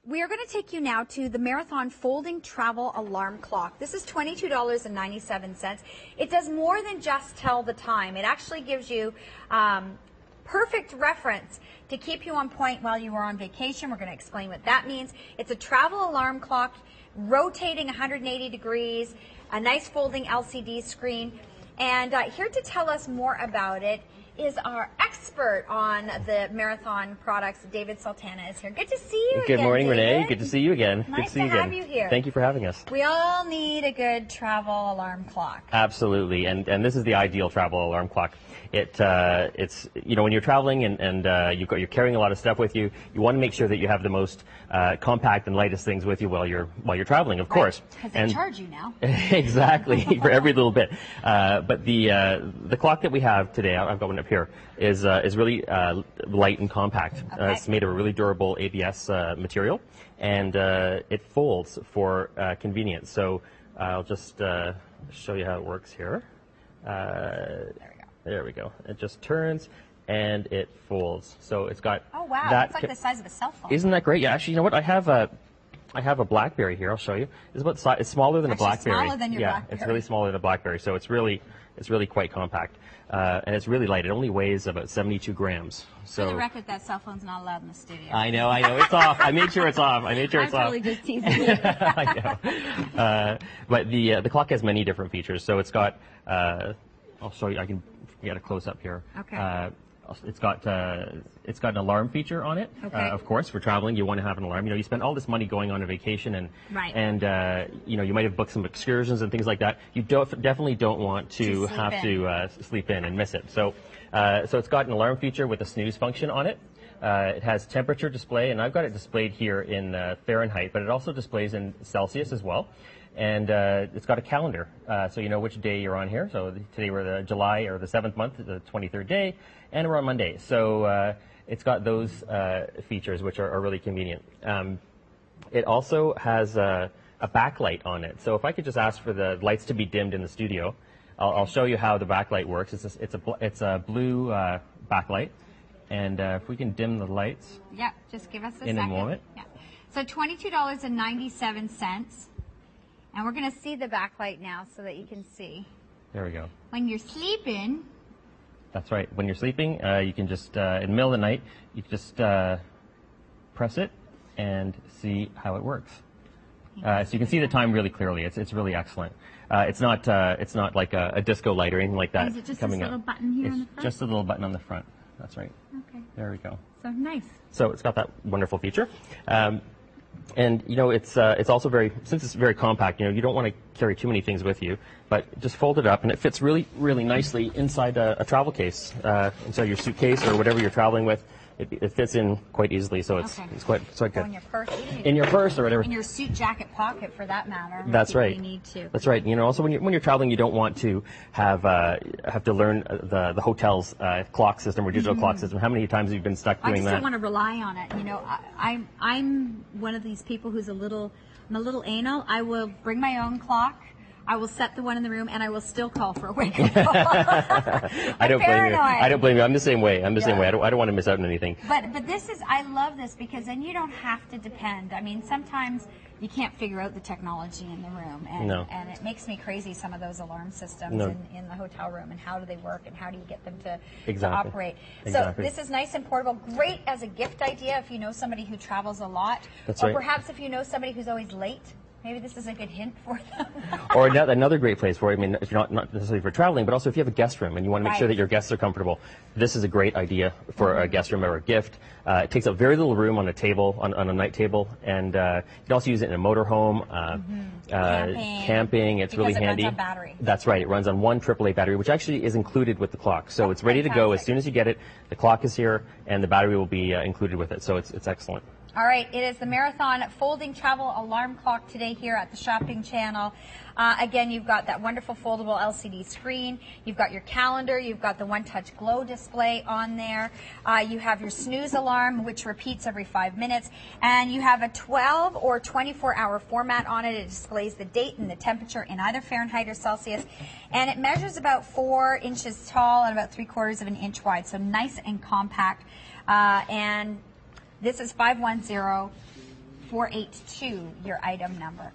We are going to take you now to the Marathon Folding Travel Alarm Clock. This is $22.97. It does more than just tell the time. It actually gives you perfect reference to keep you on point while you are on vacation. We're going to explain what that means. It's a travel alarm clock, rotating 180 degrees, a nice folding LCD screen. And here to tell us more about it is our expert on the Marathon products. David Sultana is here. Good to see you again, Good morning, David. Renee. Good to see you again. Nice Good to see you have again. you here. Thank you for having us. We all need a good travel alarm clock. Absolutely, and this is the ideal travel alarm clock. It's when you're traveling and you're carrying a lot of stuff with you, you want to make sure that you have the most compact and lightest things with you while you're traveling, of course. Because they charge you now. Exactly, for every little bit. But the clock that we have today, I've got one up here, is really light and compact. Okay. It's made of a really durable ABS material, and it folds for convenience. So I'll just show you how it works here. There we go. It just turns and it folds. So it's got. Oh wow! It's like the size of a cell phone. Isn't that great? Yeah. Actually, you know what? I have a BlackBerry here. I'll show you. It's smaller than a BlackBerry. Smaller than your BlackBerry. It's really smaller than a BlackBerry. So it's really quite compact, and it's really light. It only weighs about 72 grams. So for the record, that cell phone's not allowed in the studio. I know. It's off. I made sure it's off. I'm totally just teasing you. I know. But the clock has many different features. So it's got. I'll show you. I can get a close up here. Okay. It's got an alarm feature on it. Okay. Of course, for traveling, you want to have an alarm. You spend all this money going on a vacation, and right. and you might have booked some excursions and things like that. You definitely don't want to have to sleep in and miss it. So it's got an alarm feature with a snooze function on it. It has temperature display, and I've got it displayed here in Fahrenheit, but it also displays in Celsius as well. And it's got a calendar, so you know which day you're on here. So today we're the July, or the 7th month, the 23rd day, and we're on Monday. So it's got those features, which are really convenient. It also has a backlight on it. So if I could just ask for the lights to be dimmed in the studio, I'll show you how the backlight works. It's a blue backlight, and if we can dim the lights. Yeah, just give us a second. In a moment. Yeah. So $22.97. And we're going to see the backlight now so that you can see. There we go. When you're sleeping. That's right. When you're sleeping, you can just, in the middle of the night, you can just press it and see how it works. So you can see the time really clearly. It's really excellent. It's not like a disco light or anything like that. Is it just coming this little up. button here it's on the front? Just a little button on the front. That's right. Okay. There we go. So nice. So it's got that wonderful feature. And it's also since it's very compact, you don't want to carry too many things with you, but just fold it up, and it fits really, really nicely inside a travel case, inside your suitcase or whatever you're traveling with. It fits in quite easily, so it's quite good. In your purse. In your purse or whatever. In your suit jacket pocket, for that matter. That's right. You need to. That's right. Also when you're traveling, you don't want to have to learn the hotel's clock system or digital clock system. How many times have you been stuck doing that? I just don't want to rely on it. I'm one of these people who's I'm a little anal. I will bring my own clock. I will set the one in the room, and I will still call for a wake-up call. I don't blame you. I don't blame you. I'm the same way. Same way. I don't want to miss out on anything. But I love this because then you don't have to depend. I mean, sometimes you can't figure out the technology in the room, and it makes me crazy, some of those alarm systems in the hotel room, and how do they work, and how do you get them to operate. So this is nice and portable, great as a gift idea if you know somebody who travels a lot. That's or right. Perhaps if you know somebody who's always late. Maybe this is a good hint for them. Or another great place for, if you're not necessarily for traveling, but also if you have a guest room and you want to make sure that your guests are comfortable, this is a great idea for a guest room or a gift. It takes up very little room on a table, on a night table, and you can also use it in a motorhome, camping. It's really handy. It runs on battery. That's right. It runs on one AAA battery, which actually is included with the clock. So it's ready to go as soon as you get it. The clock is here, and the battery will be included with it. So it's excellent. All right, it is the Marathon Folding Travel Alarm Clock today here at the Shopping Channel. Again, you've got that wonderful foldable LCD screen. You've got your calendar. You've got the one-touch glow display on there. You have your snooze alarm, which repeats every 5 minutes. And you have a 12 or 24-hour format on it. It displays the date and the temperature in either Fahrenheit or Celsius. And it measures about 4 inches tall and about 3/4 of an inch wide. So nice and compact. And this is 510 482, your item number.